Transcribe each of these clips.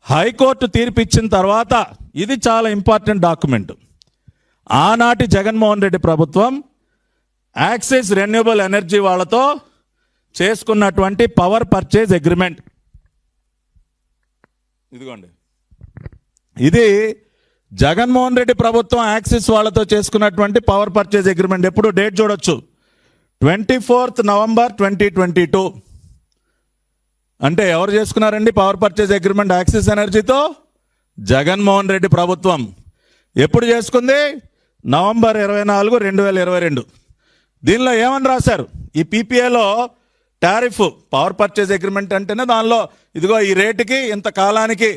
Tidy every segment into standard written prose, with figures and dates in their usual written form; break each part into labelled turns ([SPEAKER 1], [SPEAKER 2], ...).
[SPEAKER 1] High court తీర్పు ఇచ్చిన తర్వాత ఇది చాలా ఇంపార్టెంట్ డాక్యుమెంట్. ఆనాటి జగన్మోహన్ రెడ్డి ప్రభుత్వం యాక్సిస్ రెన్యూబుల్ ఎనర్జీ వాళ్ళతో చేసుకున్నటువంటి పవర్ పర్చేజ్ అగ్రిమెంట్ ఇదిగోండి. ఇది జగన్మోహన్ రెడ్డి ప్రభుత్వం యాక్సిస్ వాళ్ళతో చేసుకున్నటువంటి పవర్ పర్చేజ్ అగ్రిమెంట్. ఎప్పుడు డేట్ చూడొచ్చు, 24 నవంబర్ 2022. అంటే ఎవరు చేసుకున్నారండి పవర్ పర్చేజ్ అగ్రిమెంట్ యాక్సిస్ ఎనర్జీతో? జగన్మోహన్ రెడ్డి ప్రభుత్వం. ఎప్పుడు చేసుకుంది? నవంబర్ 24, 2022. దీనిలో ఏమని రాశారు? ఈ పీపీఏలో టారిఫ్ పవర్ పర్చేజ్ అగ్రిమెంట్ అంటేనే దానిలో ఇదిగో ఈ రేటుకి ఇంత కాలానికి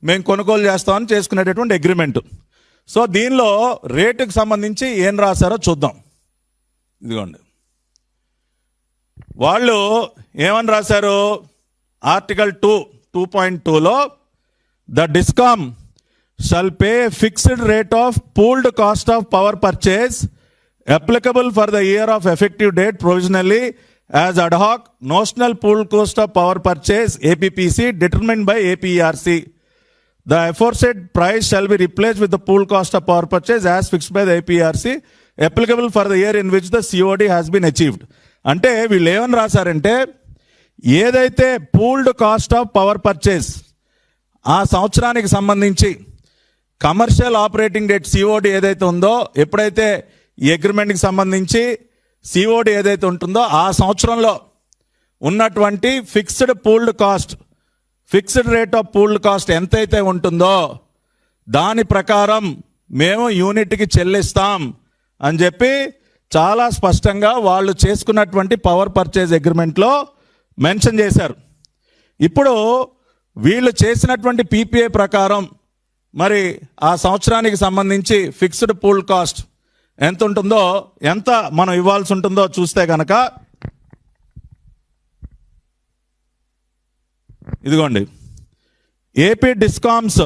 [SPEAKER 1] మేము కొనుగోలు చేస్తామని చేసుకునేటటువంటి అగ్రిమెంట్. సో దీనిలో రేటుకి సంబంధించి ఏం రాశారో చూద్దాం. ఇదిగోండి, వాళ్ళు ఏమని రాశారు? ఆర్టికల్ 2.2లో the discom shall pay fixed rate of pooled cost of power purchase applicable for the year of effective date provisionally as ad hoc notional pooled cost of power purchase APPC determined by APERC. The aforesaid price shall be replaced with the pooled cost of power purchase as fixed by the APERC applicable for the year in which the COD has been achieved. అంటే వీళ్ళు ఏమని రాశారంటే, ఏదైతే pooled cost of power purchase ఆ సంవత్సరానికి సంబంధించి commercial operating date COD ఏదైతే ఉందో, ఎప్పుడైతే ఈ అగ్రిమెంట్కి సంబంధించి COD ఏదైతే ఉంటుందో ఆ సంవత్సరంలో ఉన్నటువంటి fixed pooled cost, fixed rate of pooled cost ఎంతైతే ఉంటుందో దాని ప్రకారం మేము యూనిట్కి చెల్లిస్తాం అని చెప్పి చాలా స్పష్టంగా వాళ్ళు చేసుకున్నటువంటి పవర్ పర్చేజ్ అగ్రిమెంట్లో మెన్షన్ చేశారు. ఇప్పుడు వీళ్ళు చేసినటువంటి పీపీఏ ప్రకారం మరి ఆ సంవత్సరానికి సంబంధించి ఫిక్స్డ్ పూల్డ్ కాస్ట్ ఎంత ఉంటుందో, ఎంత మనం ఇవ్వాల్సి ఉంటుందో చూస్తే కనుక ఇదిగోండి, AP discoms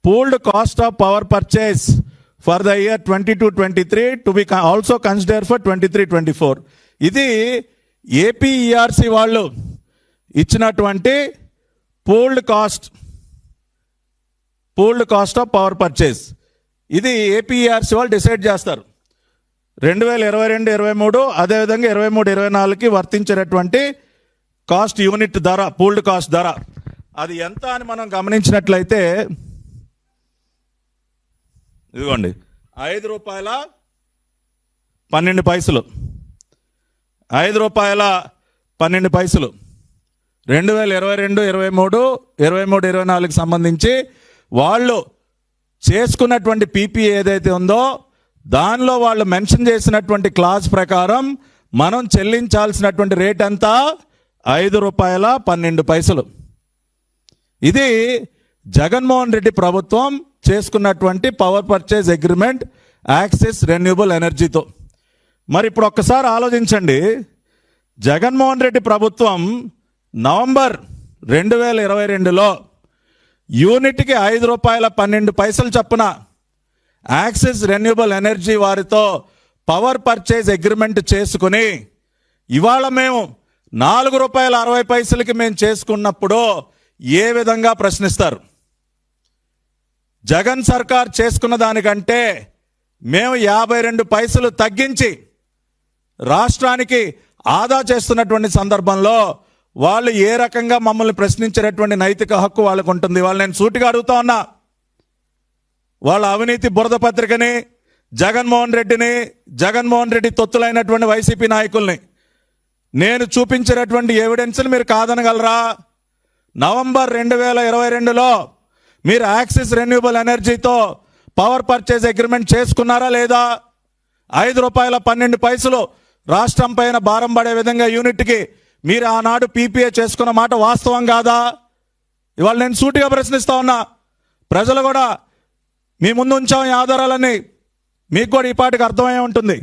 [SPEAKER 1] pooled cost of power purchase for the year 22-23 to be also consider for 23-24. ఇది APERC వాళ్ళు ఇచ్చినటువంటి pooled cost of power purchase. ఇది APERC వాళ్ళు డిసైడ్ చేస్తారు. 2022-23 అదేవిధంగా 23-24కి వర్తించేటటువంటి కాస్ట్ యూనిట్ ధర, పూల్డ్ కాస్ట్ ధర అది ఎంత అని మనం గమనించినట్లయితే ఇదిగోండి, ₹5.12 ₹5.12 2022-23 23-24కి సంబంధించి వాళ్ళు చేసుకున్నటువంటి పీపీఏ ఏదైతే ఉందో దానిలో వాళ్ళు మెన్షన్ చేసినటువంటి క్లాజ్ ప్రకారం మనం చెల్లించాల్సినటువంటి రేట్ ఎంత? ₹5.12. ఇది జగన్మోహన్ రెడ్డి ప్రభుత్వం చేసుకున్నటువంటి power purchase agreement Axis renewable ఎనర్జీతో. మరి ఇప్పుడు ఒక్కసారి ఆలోచించండి, జగన్మోహన్ రెడ్డి ప్రభుత్వం నవంబర్ 2022లో యూనిట్కి ₹5.12 చొప్పున యాక్సిస్ రెన్యూబుల్ ఎనర్జీ వారితో పవర్ పర్చేజ్ అగ్రిమెంట్ చేసుకుని ఇవాళ మేము ₹4.60కి మేము చేసుకున్నప్పుడు ఏ విధంగా ప్రశ్నిస్తారు? జగన్ సర్కార్ చేసుకున్న దానికంటే మేము 52 పైసలు తగ్గించి రాష్ట్రానికి ఆదా చేస్తున్నటువంటి సందర్భంలో వాళ్ళు ఏ రకంగా మమ్మల్ని ప్రశ్నించేటటువంటి నైతిక హక్కు వాళ్ళకు ఉంటుంది? వాళ్ళు నేను సూటిగా అడుగుతా ఉన్నా, వాళ్ళ అవినీతి బురద పత్రికని, జగన్మోహన్ రెడ్డి తొత్తులైనటువంటి వైసీపీ నాయకుల్ని నేను చూపించేటటువంటి ఎవిడెన్స్ని మీరు కాదనగలరా? నవంబర్ 2022లో మీరు యాక్సిస్ రెన్యూబుల్ ఎనర్జీతో పవర్ పర్చేజ్ అగ్రిమెంట్ చేసుకున్నారా లేదా? ₹5.12 రాష్ట్రం పైన భారం పడే విధంగా యూనిట్కి మీరు ఆనాడు పీపీఏ చేసుకున్న మాట వాస్తవం కాదా? ఇవాళ నేను సూటిగా ప్రశ్నిస్తా ఉన్నా. ప్రజలు కూడా మీ ముందు ఉంచాం ఈ ఆధారాలన్నీ, మీకు కూడా ఈ పాటికి అర్థమై ఉంటుంది.